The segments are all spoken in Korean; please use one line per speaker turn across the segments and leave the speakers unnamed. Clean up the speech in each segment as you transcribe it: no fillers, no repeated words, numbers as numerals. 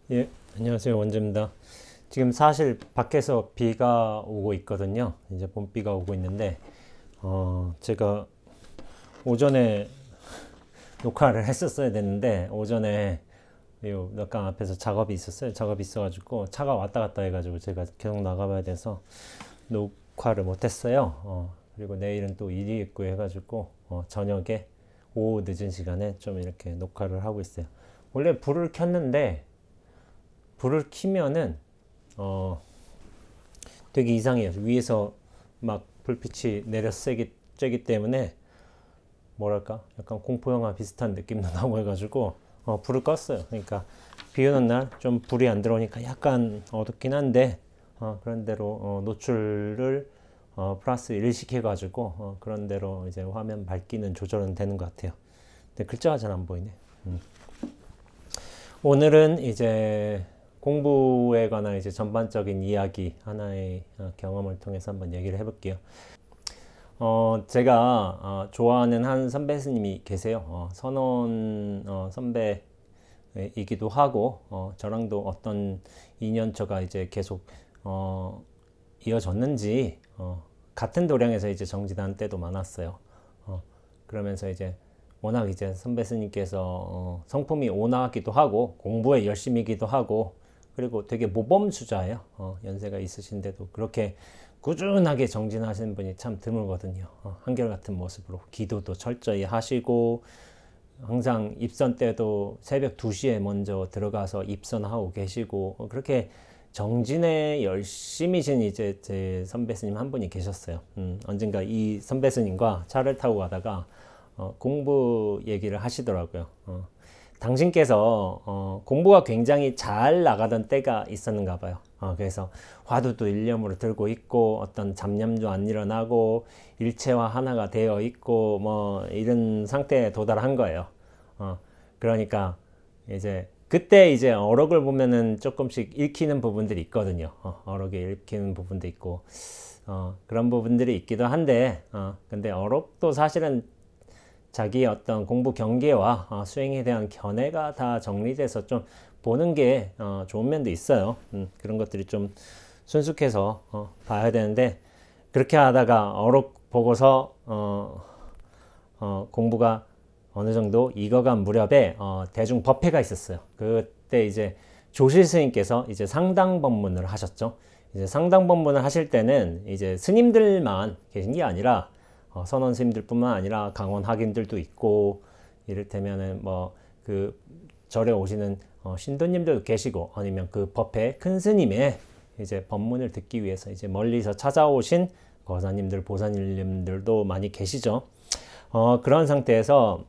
예, 안녕하세요. 원재입니다. 지금 사실 밖에서 비가 오고 있거든요. 이제 봄비가 오고 있는데, 제가 오전에 녹화를 했었어야 됐는데, 오전에 요 낙강 앞에서 작업이 있었어요. 작업이 있어가지고, 차가 왔다 갔다 해가지고, 제가 계속 나가봐야 돼서 녹화를 못했어요. 그리고 내일은 또 일이 있고 해가지고, 저녁에, 오후 늦은 시간에 좀 이렇게 녹화를 하고 있어요. 원래 불을 켰는데, 불을 켜면은 되게 이상해요. 위에서 막 불빛이 내려 쬐기 때문에 뭐랄까 약간 공포영화 비슷한 느낌도 나고 해가지고 불을 껐어요. 그러니까 비 오는 날 좀 불이 안 들어오니까 약간 어둡긴 한데 그런 대로 노출을 플러스 1 시켜가지고 그런 대로 이제 화면 밝기는 조절은 되는 것 같아요. 근데 글자가 잘 안 보이네. 오늘은 이제 공부에 관한 이제 전반적인 이야기 하나의 경험을 통해서 한번 얘기를 해볼게요. 제가 좋아하는 한 선배 스님이 계세요. 선원 선배이기도 하고 저랑도 어떤 인연처가 이제 계속 이어졌는지 같은 도량에서 이제 정지단 때도 많았어요. 그러면서 이제 워낙 이제 선배 스님께서 성품이 온화하기도 하고 공부에 열심이기도 하고 그리고 되게 모범수자예요. 연세가 있으신데도 그렇게 꾸준하게 정진하시는 분이 참 드물거든요. 한결같은 모습으로 기도도 철저히 하시고 항상 입선 때도 새벽 2시에 먼저 들어가서 입선하고 계시고 그렇게 정진에 열심이신 이제 제 선배 스님 한 분이 계셨어요. 언젠가 이 선배 스님과 차를 타고 가다가 공부 얘기를 하시더라고요. 당신께서 공부가 굉장히 잘 나가던 때가 있었는가 봐요. 그래서 화두도 일념으로 들고 있고 어떤 잡념도 안 일어나고 일체와 하나가 되어 있고 뭐 이런 상태에 도달한 거예요. 그러니까 이제 그때 이제 어록을 보면은 조금씩 읽히는 부분들이 있거든요. 어록에 읽히는 부분도 있고 그런 부분들이 있기도 한데 근데 어록도 사실은 자기의 어떤 공부 경계와 수행에 대한 견해가 다 정리돼서 좀 보는 게 좋은 면도 있어요. 그런 것들이 좀 순숙해서 봐야 되는데 그렇게 하다가 어록 보고서 공부가 어느 정도 익어간 무렵에 대중법회가 있었어요. 그때 이제 조실 스님께서 이제 상당법문을 하셨죠. 이제 상당법문을 하실 때는 이제 스님들만 계신 게 아니라 선원 스님들뿐만 아니라 강원 학인들도 있고 이를테면은 뭐 그 절에 오시는 신도님들도 계시고 아니면 그 법회 큰 스님의 이제 법문을 듣기 위해서 이제 멀리서 찾아오신 거사님들 보사님들도 많이 계시죠. 그런 상태에서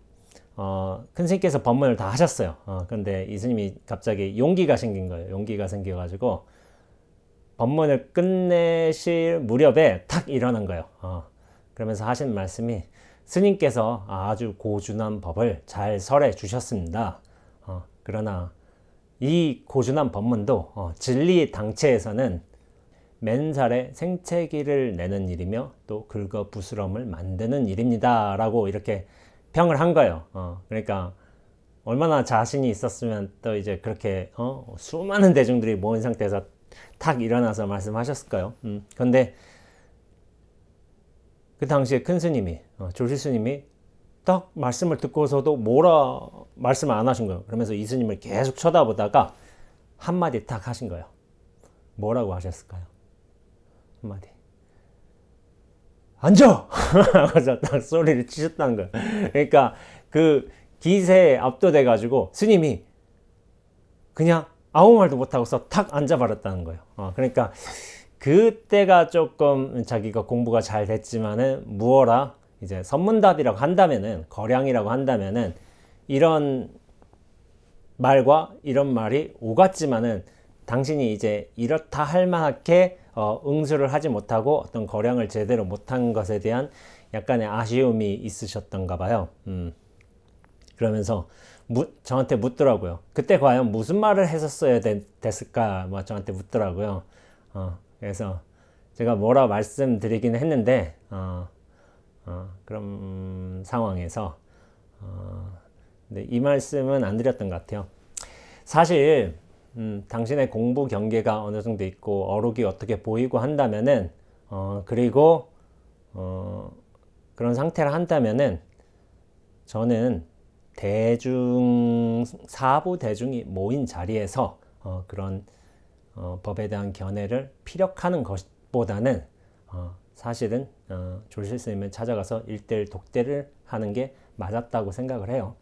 큰 스님께서 법문을 다 하셨어요. 그런데 이 스님이 갑자기 용기가 생긴 거예요. 용기가 생겨가지고 법문을 끝내실 무렵에 탁 일어난 거예요. 그러면서 하신 말씀이 스님께서 아주 고준한 법을 잘 설해 주셨습니다. 그러나 이 고준한 법문도 진리 당체에서는 맨살에 생채기를 내는 일이며 또 긁어 부스럼을 만드는 일입니다. 라고 이렇게 평을 한 거예요. 그러니까 얼마나 자신이 있었으면 또 이제 그렇게 수많은 대중들이 모인 상태에서 탁 일어나서 말씀하셨을까요? 그런데 그 당시에 큰 스님이 조실 스님이 딱 말씀을 듣고서도 뭐라 말씀을 안 하신 거예요. 그러면서 이 스님을 계속 쳐다보다가 한마디 딱 하신 거예요. 뭐라고 하셨을까요? 한마디. 앉아! 그래서 딱 소리를 치셨다는 거예요. 그러니까 그 기세에 압도돼가지고 스님이 그냥 아무 말도 못하고서 탁 앉아버렸다는 거예요. 그러니까 그때가 조금 자기가 공부가 잘 됐지만은 무어라 이제 선문답이라고 한다면은 거량이라고 한다면은 이런 말과 이런 말이 오갔지만은 당신이 이제 이렇다 할 만하게 응수를 하지 못하고 어떤 거량을 제대로 못한 것에 대한 약간의 아쉬움이 있으셨던가 봐요. 그러면서 저한테 묻더라고요. 그때 과연 무슨 말을 했었어야 됐을까? 뭐 저한테 묻더라고요. 그래서 제가 뭐라 말씀드리긴 했는데 그런 상황에서 근데 이 말씀은 안 드렸던 것 같아요. 사실 당신의 공부 경계가 어느 정도 있고 어록이 어떻게 보이고 한다면은 그리고 그런 상태를 한다면은 저는 사부 대중이 모인 자리에서 그런 법에 대한 견해를 피력하는 것보다는 사실은 조실 스님을 찾아가서 일대일 독대를 하는 게 맞았다고 생각을 해요.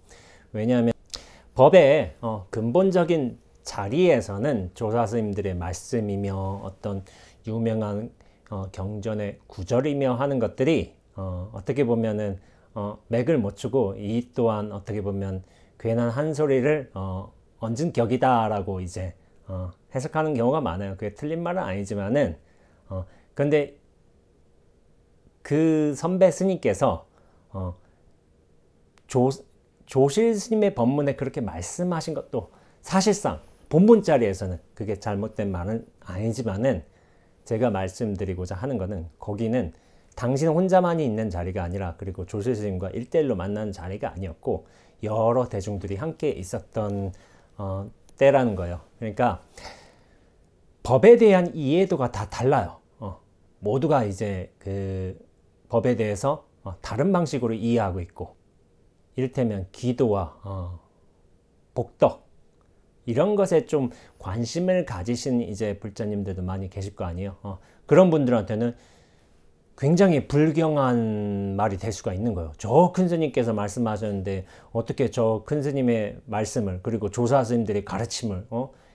왜냐하면 법의 근본적인 자리에서는 조사 스님들의 말씀이며 어떤 유명한 경전의 구절이며 하는 것들이 어떻게 보면은 맥을 못 추고 이 또한 어떻게 보면 괜한 한 소리를 얹은 격이다라고 이제 해석하는 경우가 많아요. 그게 틀린 말은 아니지만은 근데 그 선배 스님께서 조실 스님의 법문에 그렇게 말씀하신 것도 사실상 본문 자리에서는 그게 잘못된 말은 아니지만은 제가 말씀드리고자 하는 거는 거기는 당신 혼자만이 있는 자리가 아니라 그리고 조실 스님과 1대1로 만나는 자리가 아니었고 여러 대중들이 함께 있었던 때라는 거예요. 그러니까 법에 대한 이해도가 다 달라요. 모두가 이제 그 법에 대해서 다른 방식으로 이해하고 있고 이를테면 기도와 복덕 이런 것에 좀 관심을 가지신 이제 불자님들도 많이 계실 거 아니에요. 그런 분들한테는 굉장히 불경한 말이 될 수가 있는 거예요. 저 큰 스님께서 말씀하셨는데 어떻게 저 큰 스님의 말씀을 그리고 조사 스님들의 가르침을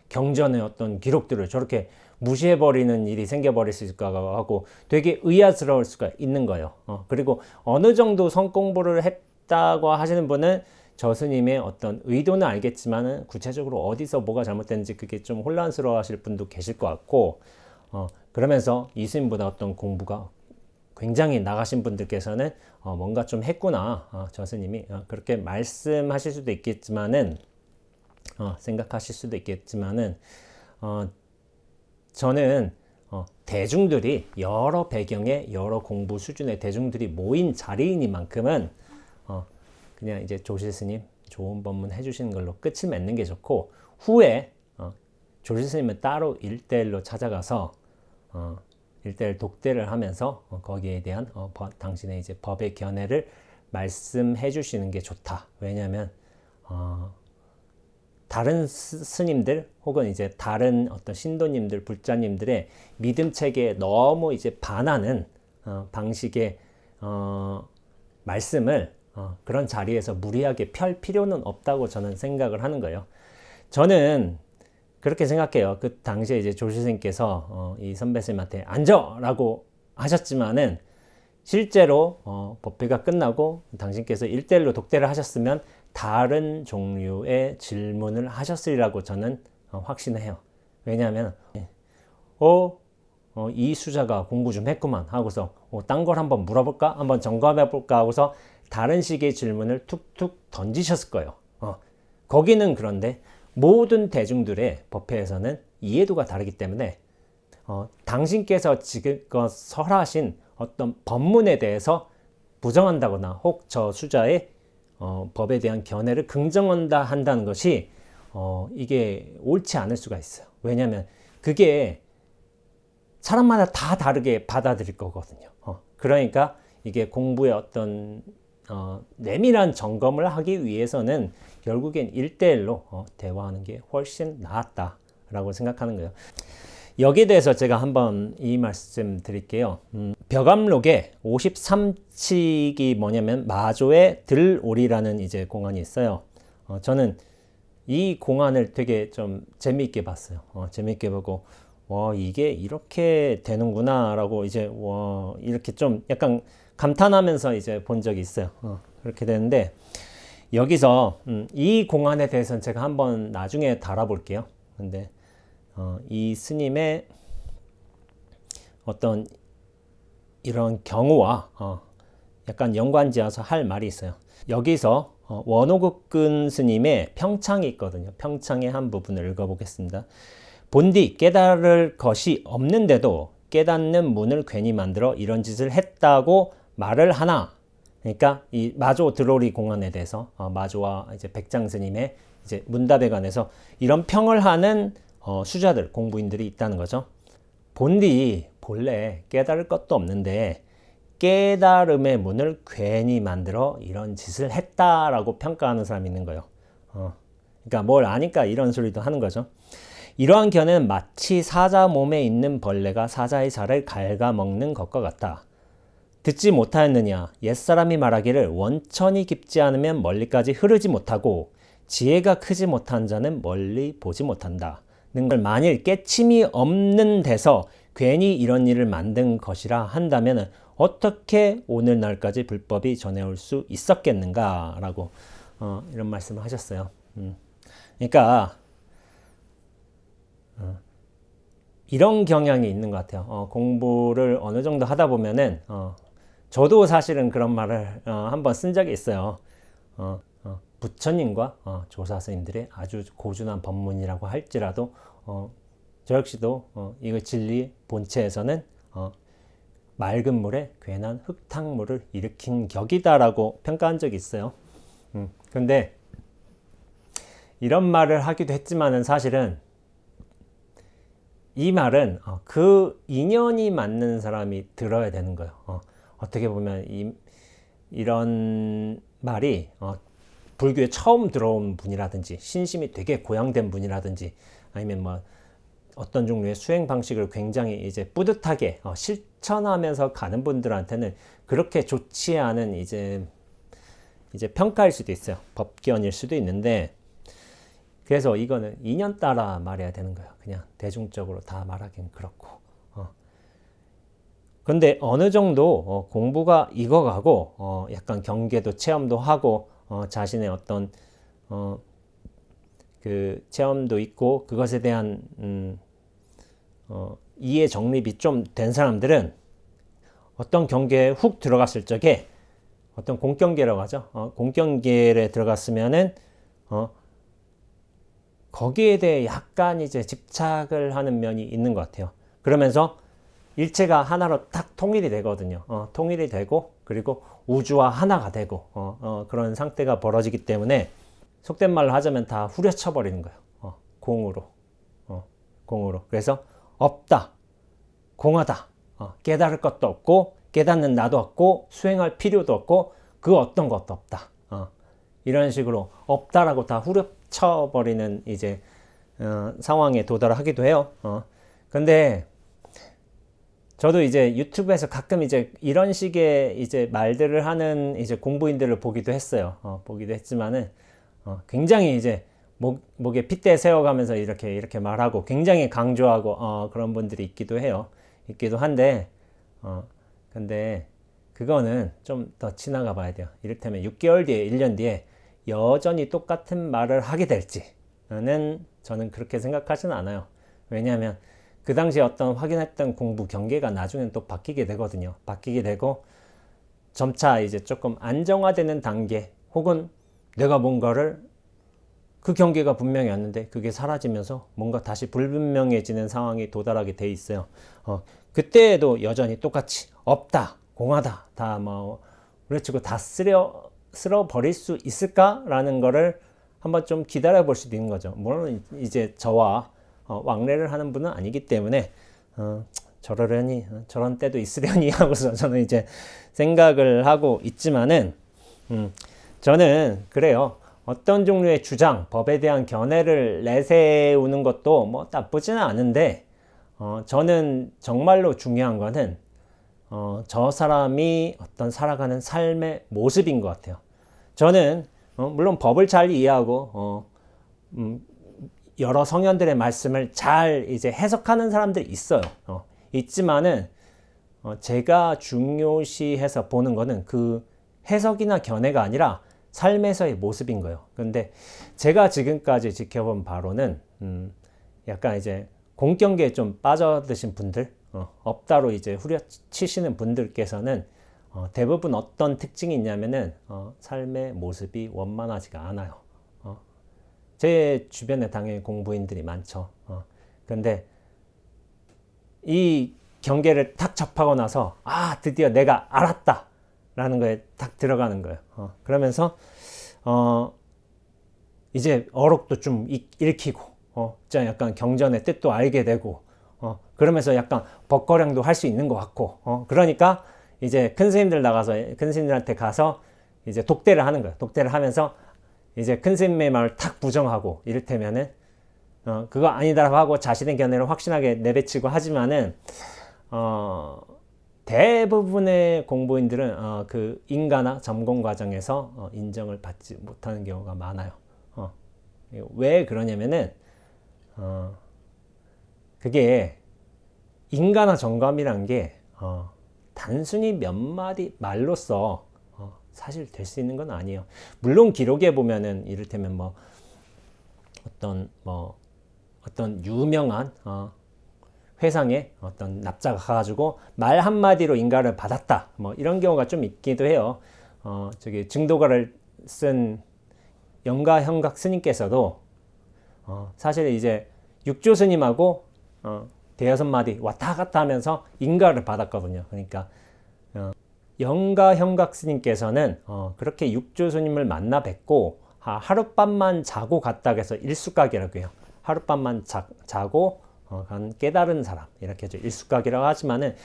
경전의 어떤 기록들을 저렇게 무시해버리는 일이 생겨버릴 수 있을까 하고 되게 의아스러울 수가 있는 거예요. 그리고 어느 정도 성공부를 했다고 하시는 분은 저 스님의 어떤 의도는 알겠지만은 구체적으로 어디서 뭐가 잘못됐는지 그게 좀 혼란스러워 하실 분도 계실 것 같고 그러면서 이 스님보다 어떤 공부가 굉장히 나가신 분들께서는 뭔가 좀 했구나 저 스님이 그렇게 말씀하실 수도 있겠지만은 생각하실 수도 있겠지만은 저는 대중들이 여러 배경의 여러 공부 수준의 대중들이 모인 자리이니만큼은 그냥 이제 조실 스님 좋은 법문 해주시는 걸로 끝을 맺는 게 좋고 후에 조실 스님은 따로 1대1로 찾아가서 1대1 독대를 하면서 거기에 대한 당신의 이제 법의 견해를 말씀해 주시는 게 좋다. 왜냐하면 다른 스님들 혹은 이제 다른 어떤 신도님들, 불자님들의 믿음 체계에 너무 이제 반하는 방식의 말씀을 그런 자리에서 무리하게 펼 필요는 없다고 저는 생각을 하는 거예요. 저는 그렇게 생각해요. 그 당시에 이제 조실 스님께서 이 선배 스님한테 앉아라고 하셨지만은 실제로 법회가 끝나고 당신께서 1대1로 독대를 하셨으면 다른 종류의 질문을 하셨으리라고 저는 확신해요. 왜냐하면 이 수자가 공부 좀 했구만 하고서 딴 걸 한번 물어볼까? 한번 점검해 볼까? 하고서 다른 식의 질문을 툭툭 던지셨을 거예요. 거기는 그런데 모든 대중들의 법회에서는 이해도가 다르기 때문에 당신께서 지금껏 설하신 어떤 법문에 대해서 부정한다거나 혹 저 수자의 법에 대한 견해를 긍정한다 한다는 것이 이게 옳지 않을 수가 있어요. 왜냐하면 그게 사람마다 다 다르게 받아들일 거거든요. 그러니까 이게 공부의 어떤 내밀한 점검을 하기 위해서는 결국엔 1대1로 대화하는 게 훨씬 낫다라고 생각하는 거예요. 여기에 대해서 제가 한번 이 말씀 드릴게요. 벽암록에 53칙이 뭐냐면 마조의 들오리라는 이제 공안이 있어요. 저는 이 공안을 되게 좀 재미있게 봤어요. 재미있게 보고 와 이게 이렇게 되는구나 라고 이제 와 이렇게 좀 약간 감탄하면서 이제 본 적이 있어요. 그렇게 되는데 여기서 이 공안에 대해서는 제가 한번 나중에 다뤄볼게요. 근데 이 스님의 어떤 이런 경우와 약간 연관지어서 할 말이 있어요. 여기서 원호국근 스님의 평창이 있거든요. 평창의 한 부분을 읽어보겠습니다. 본디 깨달을 것이 없는데도 깨닫는 문을 괜히 만들어 이런 짓을 했다고 말을 하나. 그러니까 이 마조 드로리 공안에 대해서 마조와 이제 백장 스님의 이제 문답에 관해서 이런 평을 하는 수자들, 공부인들이 있다는 거죠. 본래 깨달을 것도 없는데 깨달음의 문을 괜히 만들어 이런 짓을 했다라고 평가하는 사람이 있는 거예요. 그러니까 뭘 아니까 이런 소리도 하는 거죠. 이러한 견해는 마치 사자 몸에 있는 벌레가 사자의 살을 갉아먹는 것과 같다. 듣지 못하였느냐? 옛사람이 말하기를 원천이 깊지 않으면 멀리까지 흐르지 못하고 지혜가 크지 못한 자는 멀리 보지 못한다. 는 걸 만일 깨침이 없는 데서 괜히 이런 일을 만든 것이라 한다면 어떻게 오늘날까지 불법이 전해올 수 있었겠는가? 라고 이런 말씀을 하셨어요. 그러니까 이런 경향이 있는 것 같아요. 공부를 어느 정도 하다 보면은 저도 사실은 그런 말을 한번 쓴 적이 있어요. 부처님과 조사 스님들의 아주 고준한 법문이라고 할지라도 저 역시도 이거 진리 본체에서는 맑은 물에 괜한 흙탕물을 일으킨 격이다라고 평가한 적이 있어요. 근데 이런 말을 하기도 했지만은 사실은 이 말은 그 인연이 맞는 사람이 들어야 되는 거예요. 어떻게 보면 이런 말이 불교에 처음 들어온 분이라든지 신심이 되게 고양된 분이라든지 아니면 뭐 어떤 종류의 수행 방식을 굉장히 이제 뿌듯하게 실천하면서 가는 분들한테는 그렇게 좋지 않은 이제 평가일 수도 있어요. 법견일 수도 있는데, 그래서 이거는 인연 따라 말해야 되는 거예요. 그냥 대중적으로 다 말하기는 그렇고. 근데 어느 정도 공부가 익어가고 약간 경계도 체험도 하고 자신의 어떤 그 체험도 있고 그것에 대한 이해 정립이 좀 된 사람들은 어떤 경계에 훅 들어갔을 적에 어떤 공경계라고 하죠. 공경계에 들어갔으면은 거기에 대해 약간 이제 집착을 하는 면이 있는 것 같아요. 그러면서 일체가 하나로 딱 통일이 되거든요. 통일이 되고 그리고 우주와 하나가 되고 그런 상태가 벌어지기 때문에 속된 말로 하자면 다 후려쳐 버리는 거예요. 공으로. 그래서 없다, 공하다, 깨달을 것도 없고 깨닫는 나도 없고 수행할 필요도 없고 그 어떤 것도 없다. 이런 식으로 없다라고 다 후려쳐 버리는 이제 상황에 도달하기도 해요. 근데 저도 이제 유튜브에서 가끔 이제 이런 식의 이제 말들을 하는 이제 공부인들을 보기도 했어요. 보기도 했지만은 굉장히 이제 목에 핏대 세워가면서 이렇게 말하고 굉장히 강조하고 그런 분들이 있기도 해요. 있기도 한데 근데 그거는 좀 더 지나가 봐야 돼요. 이를테면 6개월 뒤에 1년 뒤에 여전히 똑같은 말을 하게 될지는 저는 그렇게 생각하지는 않아요. 왜냐하면 그 당시에 어떤 확인했던 공부 경계가 나중엔 또 바뀌게 되거든요. 바뀌게 되고 점차 이제 조금 안정화되는 단계 혹은 내가 뭔가를 그 경계가 분명히 왔는데 그게 사라지면서 뭔가 다시 불분명해지는 상황이 도달하게 돼 있어요. 그때에도 여전히 똑같이 없다, 공하다, 다 뭐 그렇지고 다 쓸어 버릴 수 있을까라는 거를 한번 좀 기다려 볼 수도 있는 거죠. 물론 이제 저와 왕래를 하는 분은 아니기 때문에 저러려니 저런 때도 있으려니 하고서 저는 이제 생각을 하고 있지만은 저는 그래요. 어떤 종류의 주장, 법에 대한 견해를 내세우는 것도 뭐 나쁘지는 않은데 저는 정말로 중요한 거는 저 사람이 어떤 살아가는 삶의 모습인 것 같아요. 저는 물론 법을 잘 이해하고 여러 성현들의 말씀을 잘 이제 해석하는 사람들이 있어요. 있지만은 제가 중요시해서 보는 거는 그 해석이나 견해가 아니라 삶에서의 모습인 거예요. 근데 제가 지금까지 지켜본 바로는 약간 이제 공경계에 좀 빠져드신 분들, 없다로 이제 후려치시는 분들께서는 대부분 어떤 특징이 있냐면은 삶의 모습이 원만하지가 않아요. 제 주변에 당연히 공부인들이 많죠. 근데 이 경계를 탁 접하고 나서 드디어 내가 알았다 라는 거에 딱 들어가는 거예요. 그러면서 이제 어록도 좀 읽히고 진짜 약간 경전의 뜻도 알게 되고, 그러면서 약간 법거량도 할 수 있는 것 같고, 그러니까 이제 큰 스님들한테 가서 이제 독대를 하는 거예요. 독대를 하면서 이제 큰 스님의 말을 탁 부정하고, 이를테면은, 그거 아니다라고 하고 자신의 견해를 확신하게 내비치고 하지만은, 대부분의 공부인들은 그 인가나 점공 과정에서 인정을 받지 못하는 경우가 많아요. 왜 그러냐면은 그게 인가나 점검이란 게 단순히 몇 마디 말로써 사실 될 수 있는 건 아니에요. 물론 기록에 보면은 이를테면 어떤 유명한 회상에 어떤 납자가 가가지고 말 한마디로 인가를 받았다, 이런 경우가 좀 있기도 해요. 저기 증도가를 쓴 영가형각 스님께서도 사실 이제 육조 스님하고 대여섯 마디 왔다 갔다 하면서 인가를 받았거든요. 그러니까 영가형각 스님께서는 그렇게 육조 스님을 만나 뵙고 하룻밤만 자고 갔다 해서 일숙각이라고 해요. 하룻밤만 자고 깨달은 사람, 이렇게 일숙각이라고 하지만은,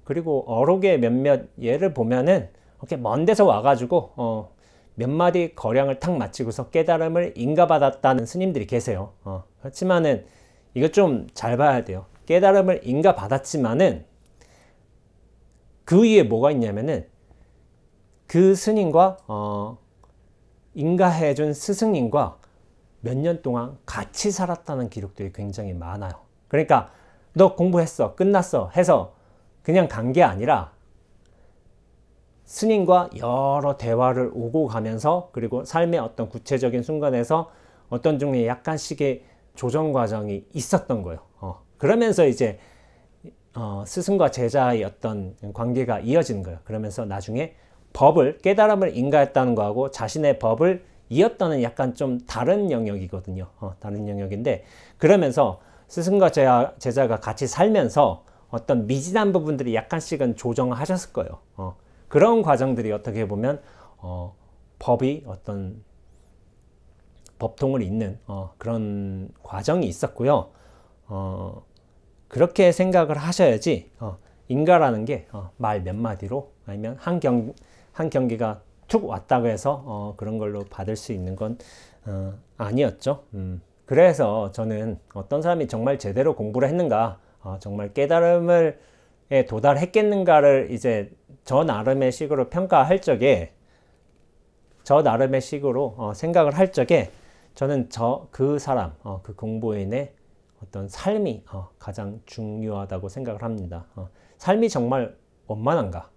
그리고 어록의 몇몇 예를 보면은 이렇게 먼 데서 와가지고 몇 마디 거량을 탁 마치고서 깨달음을 인가받았다는 스님들이 계세요. 그렇지만은 이거 좀 잘 봐야 돼요. 깨달음을 인가받았지만은 그 위에 뭐가 있냐면은 그 스님과 인가해준 스승님과 몇 년 동안 같이 살았다는 기록들이 굉장히 많아요. 그러니까 너 공부했어, 끝났어 해서 그냥 간 게 아니라 스님과 여러 대화를 오고 가면서, 그리고 삶의 어떤 구체적인 순간에서 어떤 종류의 약간씩의 조정 과정이 있었던 거예요. 그러면서 이제 스승과 제자의 어떤 관계가 이어지는 거예요. 그러면서 나중에 깨달음을 인가했다는 거하고 자신의 법을 이었다는 약간 좀 다른 영역이거든요. 다른 영역인데, 그러면서 스승과 제자가 같이 살면서 어떤 미진한 부분들이 약간씩은 조정을 하셨을 거예요. 그런 과정들이 어떻게 보면 법이 어떤 법통을 잇는 그런 과정이 있었고요. 그렇게 생각을 하셔야지 인가라는 게 말 몇 마디로, 아니면 한 경기가 툭 왔다고 해서 그런 걸로 받을 수 있는 건 아니었죠. 그래서 저는 어떤 사람이 정말 제대로 공부를 했는가, 정말 깨달음에 도달했겠는가를 이제 저 나름의 식으로 평가할 적에, 저 나름의 식으로 생각을 할 적에, 저는 그 사람, 그 공부인의 어떤 삶이 가장 중요하다고 생각을 합니다. 삶이 정말 원만한가,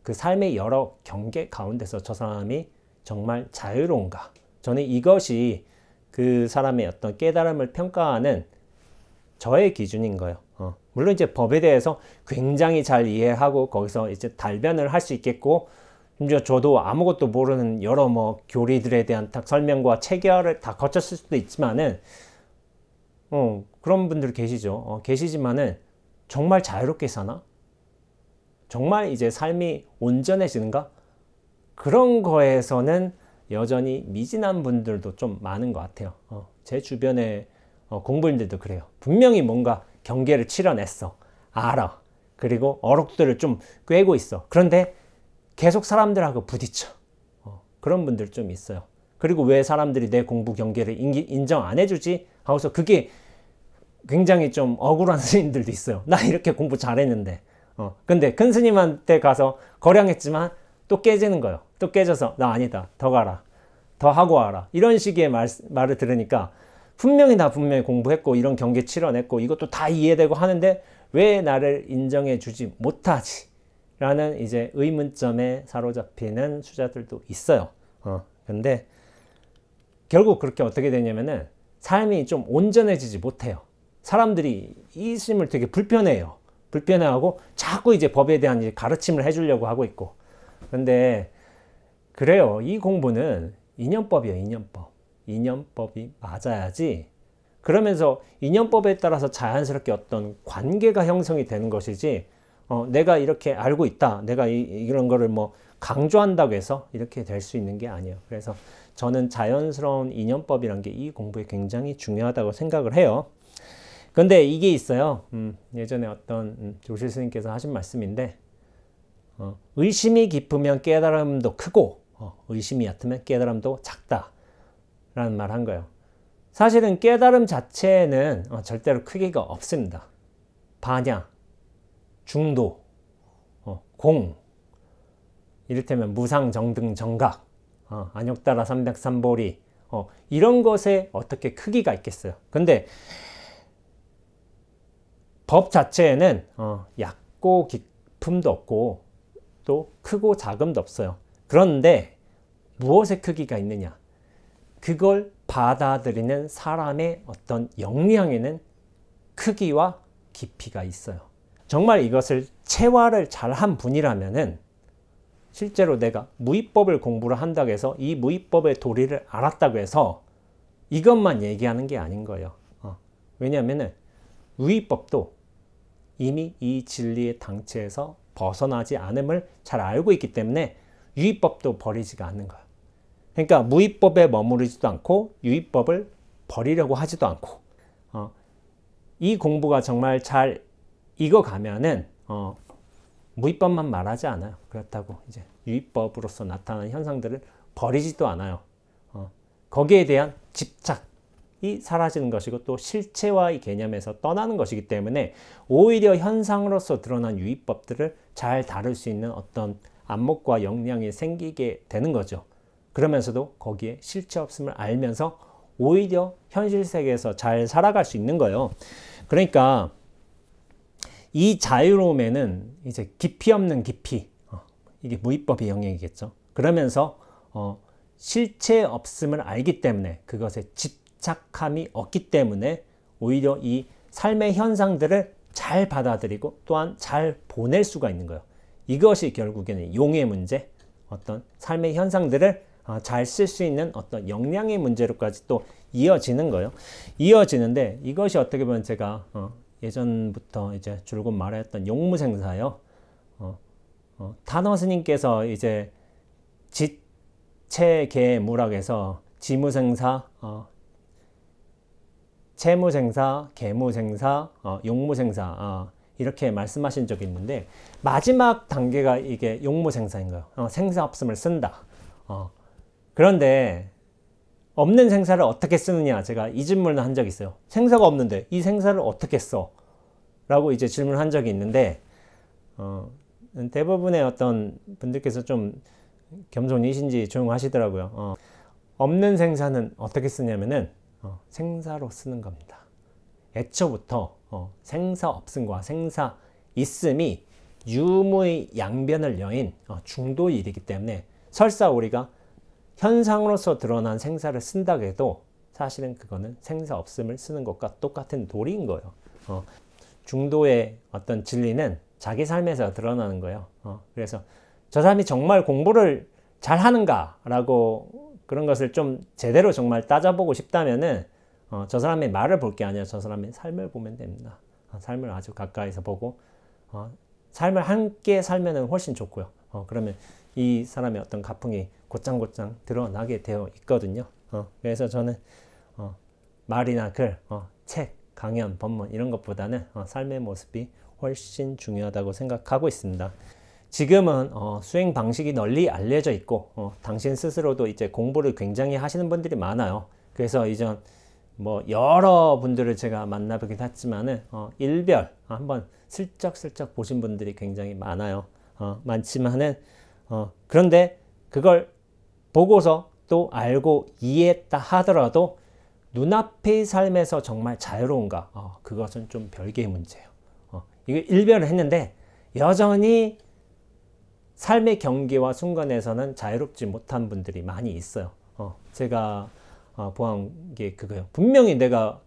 그 삶의 여러 경계 가운데서 저 사람이 정말 자유로운가, 저는 이것이 그 사람의 어떤 깨달음을 평가하는 저의 기준인 거예요. 물론 이제 법에 대해서 굉장히 잘 이해하고 거기서 이제 달변을 할 수 있겠고, 심지어 저도 아무것도 모르는 여러 교리들에 대한 설명과 체결을 다 거쳤을 수도 있지만은, 그런 분들 계시죠. 계시지만은 정말 자유롭게 사나? 정말 이제 삶이 온전해지는가? 그런 거에서는 여전히 미진한 분들도 좀 많은 것 같아요. 제 주변에 공부인들도 그래요. 분명히 뭔가 경계를 치러냈어. 알아. 그리고 어록들을 좀 꿰고 있어. 그런데 계속 사람들하고 부딪혀. 그런 분들 좀 있어요. 그리고 왜 사람들이 내 공부 경계를 인정 안 해주지? 하고서 그게 굉장히 좀 억울한 스님들도 있어요. 나 이렇게 공부 잘했는데. 근데 큰 스님한테 가서 거량했지만 또 깨지는 거예요. 또 깨져서 나 아니다. 더 가라. 더 하고 와라. 이런 식의 말을 들으니까 나 분명히 공부했고 이런 경계 치러냈고 이것도 다 이해되고 하는데 왜 나를 인정해 주지 못하지? 라는 이제 의문점에 사로잡히는 수자들도 있어요. 근데 결국 그렇게 어떻게 되냐면은 삶이 좀 온전해지지 못해요. 사람들이 이 스님을 되게 불편해해요. 불편해하고 자꾸 이제 법에 대한 이제 가르침을 해주려고 하고 있고. 근데 그래요. 이 공부는 인연법이에요. 인연법. 인연법이 맞아야지. 그러면서 인연법에 따라서 자연스럽게 어떤 관계가 형성이 되는 것이지, 내가 이렇게 알고 있다, 내가 이런 거를 강조한다고 해서 이렇게 될 수 있는 게 아니에요. 그래서 저는 자연스러운 인연법이란 게 이 공부에 굉장히 중요하다고 생각을 해요. 근데 이게 있어요. 예전에 어떤 조실 스님께서 하신 말씀인데, 의심이 깊으면 깨달음도 크고, 의심이 얕으면 깨달음도 작다라는 말 한 거예요. 사실은 깨달음 자체에는 절대로 크기가 없습니다. 반야, 중도, 공, 이를테면 무상, 정등, 정각, 안욕따라 삼백삼보리, 이런 것에 어떻게 크기가 있겠어요. 근데 법 자체에는 얕고 깊음도 없고 또 크고 작음도 없어요. 그런데 무엇의 크기가 있느냐? 그걸 받아들이는 사람의 어떤 역량에는 크기와 깊이가 있어요. 정말 이것을 체화를 잘한 분이라면은 실제로 내가 무위법을 공부를 한다고 해서 이 무위법의 도리를 알았다고 해서 이것만 얘기하는 게 아닌 거예요. 왜냐하면은 무위법도 이미 이 진리의 당체에서 벗어나지 않음을 잘 알고 있기 때문에 유의법도 버리지가 않는 거예요. 그러니까 무위법에 머무르지도 않고 유의법을 버리려고 하지도 않고, 이 공부가 정말 잘 익어가면은 무위법만 말하지 않아요. 그렇다고 이제 유의법으로서 나타나는 현상들을 버리지도 않아요. 거기에 대한 집착이 사라지는 것이고 또 실체와의 개념에서 떠나는 것이기 때문에 오히려 현상으로서 드러난 유의법들을 잘 다룰 수 있는 어떤 안목과 역량이 생기게 되는 거죠. 그러면서도 거기에 실체 없음을 알면서 오히려 현실 세계에서 잘 살아갈 수 있는 거예요. 그러니까 이 자유로움에는 이제 깊이 없는 깊이, 이게 무위법의 영역이겠죠. 그러면서 실체 없음을 알기 때문에 그것에 집착함이 없기 때문에 오히려 이 삶의 현상들을 잘 받아들이고 또한 잘 보낼 수가 있는 거예요. 이것이 결국에는 용의 문제, 어떤 삶의 현상들을 잘 쓸 수 있는 어떤 역량의 문제로까지 또 이어지는 거예요. 이어지는데 이것이 어떻게 보면 제가 예전부터 이제 줄곧 말했던 용무생사요. 탄허 스님께서 이제 지체계무락에서 지무생사, 채무생사, 계무생사, 용무생사 이렇게 말씀하신 적이 있는데 마지막 단계가 이게 용무생사인 거예요. 생사 없음을 쓴다. 그런데 없는 생사를 어떻게 쓰느냐, 제가 이 질문을 한 적이 있어요. 생사가 없는데 이 생사를 어떻게 써? 라고 이제 질문을 한 적이 있는데 대부분의 어떤 분들께서 좀 겸손이신지 조용하시더라고요. 없는 생사는 어떻게 쓰냐면은 생사로 쓰는 겁니다. 애초부터 생사 없음과 생사 있음이 유무의 양변을 여인 중도의 일이기 때문에 설사 우리가 현상으로서 드러난 생사를 쓴다고 해도 사실은 그거는 생사 없음을 쓰는 것과 똑같은 도리인 거예요. 중도의 어떤 진리는 자기 삶에서 드러나는 거예요. 그래서 저 사람이 정말 공부를 잘 하는가 라고 그런 것을 좀 제대로 정말 따져보고 싶다면은 저 사람의 말을 볼 게 아니라 저 사람의 삶을 보면 됩니다. 삶을 아주 가까이서 보고 삶을 함께 살면은 훨씬 좋고요. 그러면 이 사람의 어떤 가풍이 곧장곧장 드러나게 되어 있거든요. 그래서 저는 말이나 글, 책, 강연, 법문 이런 것보다는 삶의 모습이 훨씬 중요하다고 생각하고 있습니다. 지금은 수행 방식이 널리 알려져 있고 당신 스스로도 이제 공부를 굉장히 하시는 분들이 많아요. 그래서 이전 뭐 여러 분들을 제가 만나보긴 했지만은 일별 한번 슬쩍슬쩍 보신 분들이 굉장히 많아요. 많지만은 그런데 그걸 보고서 또 알고 이해했다 하더라도 눈앞의 삶에서 정말 자유로운가? 그것은 좀 별개의 문제예요. 이거 일별을 했는데 여전히 삶의 경계와 순간에서는 자유롭지 못한 분들이 많이 있어요. 제가 보한 게 그거예요. 분명히 내가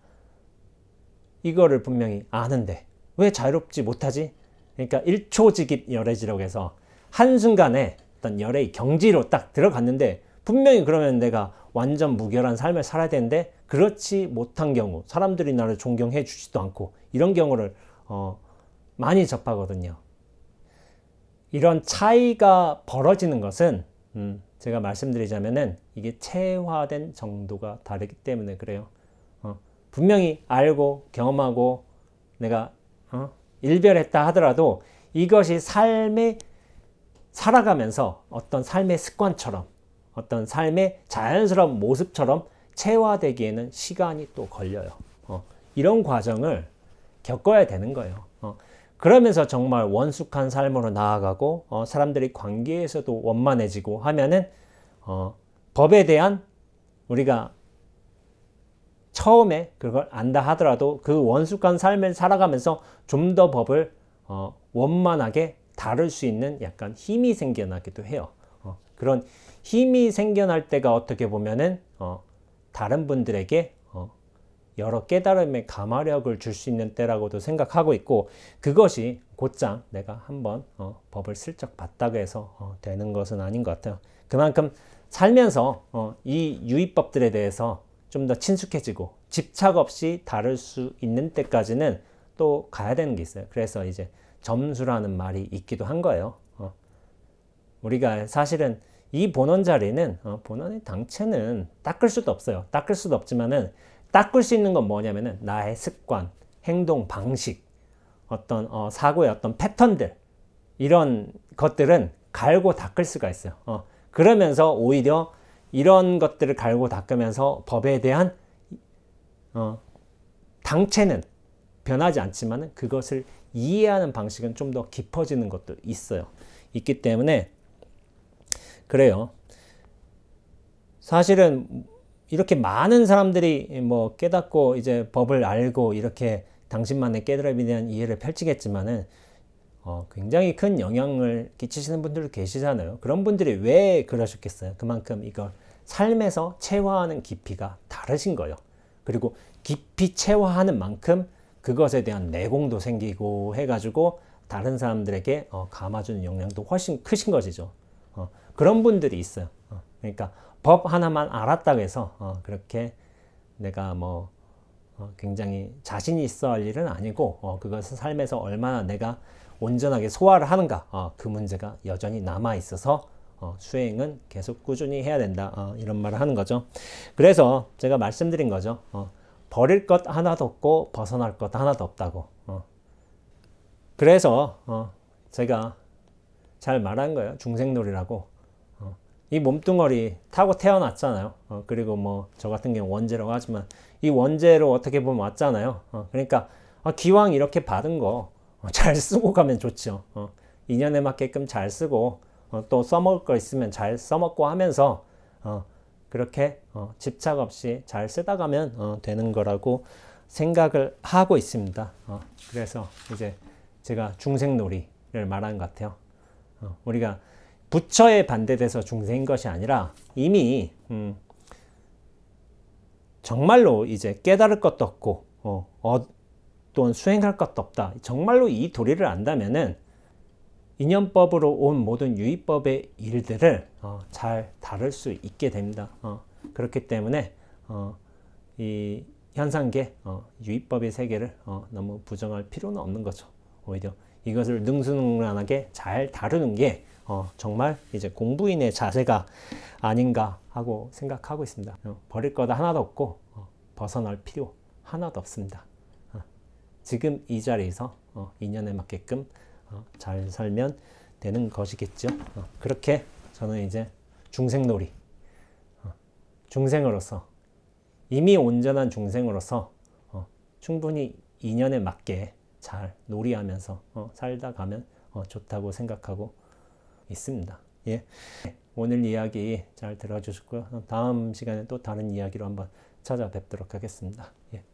이거를 분명히 아는데 왜 자유롭지 못하지? 그러니까 일초직입 열애지라고 해서 한순간에 어떤 열애의 경지로 딱 들어갔는데 분명히 그러면 내가 완전 무결한 삶을 살아야 되는데 그렇지 못한 경우, 사람들이 나를 존경해 주지도 않고 이런 경우를 많이 접하거든요. 이런 차이가 벌어지는 것은 제가 말씀드리자면은 이게 체화된 정도가 다르기 때문에 그래요. 분명히 알고 경험하고 내가 일별했다 하더라도 이것이 삶에 살아가면서 어떤 삶의 습관처럼 어떤 삶의 자연스러운 모습처럼 체화되기에는 시간이 또 걸려요. 이런 과정을 겪어야 되는 거예요. 그러면서 정말 원숙한 삶으로 나아가고 사람들이 관계에서도 원만해지고 하면은 법에 대한 우리가 처음에 그걸 안다 하더라도 그 원숙한 삶을 살아가면서 좀 더 법을 원만하게 다룰 수 있는 약간 힘이 생겨나기도 해요. 그런 힘이 생겨날 때가 어떻게 보면은 다른 분들에게 여러 깨달음의 감화력을 줄 수 있는 때라고도 생각하고 있고, 그것이 곧장 내가 한번 법을 슬쩍 봤다고 해서 되는 것은 아닌 것 같아요. 그만큼 살면서 이 유의법들에 대해서 좀 더 친숙해지고 집착 없이 다룰 수 있는 때까지는 또 가야 되는 게 있어요. 그래서 이제 점수라는 말이 있기도 한 거예요. 우리가 사실은 이 본원 자리는 본원의 당체는 닦을 수도 없어요. 닦을 수도 없지만은 닦을 수 있는 건 뭐냐면은 나의 습관, 행동 방식, 어떤 사고의 어떤 패턴들, 이런 것들은 갈고 닦을 수가 있어요. 그러면서 오히려 이런 것들을 갈고 닦으면서 법에 대한 당체는 변하지 않지만은 그것을 이해하는 방식은 좀 더 깊어지는 것도 있어요. 있기 때문에 그래요. 사실은 이렇게 많은 사람들이 뭐 깨닫고 이제 법을 알고 이렇게 당신만의 깨달음에 대한 이해를 펼치겠지만은 굉장히 큰 영향을 끼치시는 분들도 계시잖아요. 그런 분들이 왜 그러셨겠어요? 그만큼 이걸 삶에서 체화하는 깊이가 다르신 거예요. 그리고 깊이 체화하는 만큼 그것에 대한 내공도 생기고 해가지고 다른 사람들에게 감아주는 영향도 훨씬 크신 것이죠. 그런 분들이 있어요. 그러니까 법 하나만 알았다고 해서 그렇게 내가 뭐 굉장히 자신이 있어 할 일은 아니고 그것을 삶에서 얼마나 내가 온전하게 소화를 하는가, 그 문제가 여전히 남아 있어서 수행은 계속 꾸준히 해야 된다, 이런 말을 하는 거죠. 그래서 제가 말씀드린 거죠. 버릴 것 하나도 없고 벗어날 것 하나도 없다고. 그래서 제가 잘 말한 거예요. 중생놀이라고. 이 몸뚱어리 타고 태어났잖아요. 그리고 뭐 저 같은 경우 원죄라고 하지만 이 원죄로 어떻게 보면 왔잖아요. 그러니까 기왕 이렇게 받은 거 잘 쓰고 가면 좋죠. 인연에 맞게끔 잘 쓰고 또 써먹을 거 있으면 잘 써먹고 하면서 그렇게 집착 없이 잘 쓰다 가면 되는 거라고 생각을 하고 있습니다. 그래서 이제 제가 중생놀이를 말한 것 같아요. 우리가 부처에 반대돼서 중생인 것이 아니라 이미 정말로 이제 깨달을 것도 없고 또는 수행할 것도 없다. 정말로 이 도리를 안다면은 인연법으로 온 모든 유의법의 일들을 잘 다룰 수 있게 됩니다. 그렇기 때문에 이 현상계 유의법의 세계를 너무 부정할 필요는 없는 거죠. 오히려 이것을 능수능란하게 잘 다루는 게 정말 이제 공부인의 자세가 아닌가 하고 생각하고 있습니다. 버릴 것 하나도 없고 벗어날 필요 하나도 없습니다. 지금 이 자리에서 인연에 맞게끔 잘 살면 되는 것이겠죠. 그렇게 저는 이제 중생놀이, 중생으로서 이미 온전한 중생으로서 충분히 인연에 맞게 잘 놀이하면서 살다 가면 좋다고 생각하고 있습니다. 예. 오늘 이야기 잘 들어주셨고요. 다음 시간에 또 다른 이야기로 한번 찾아뵙도록 하겠습니다. 예.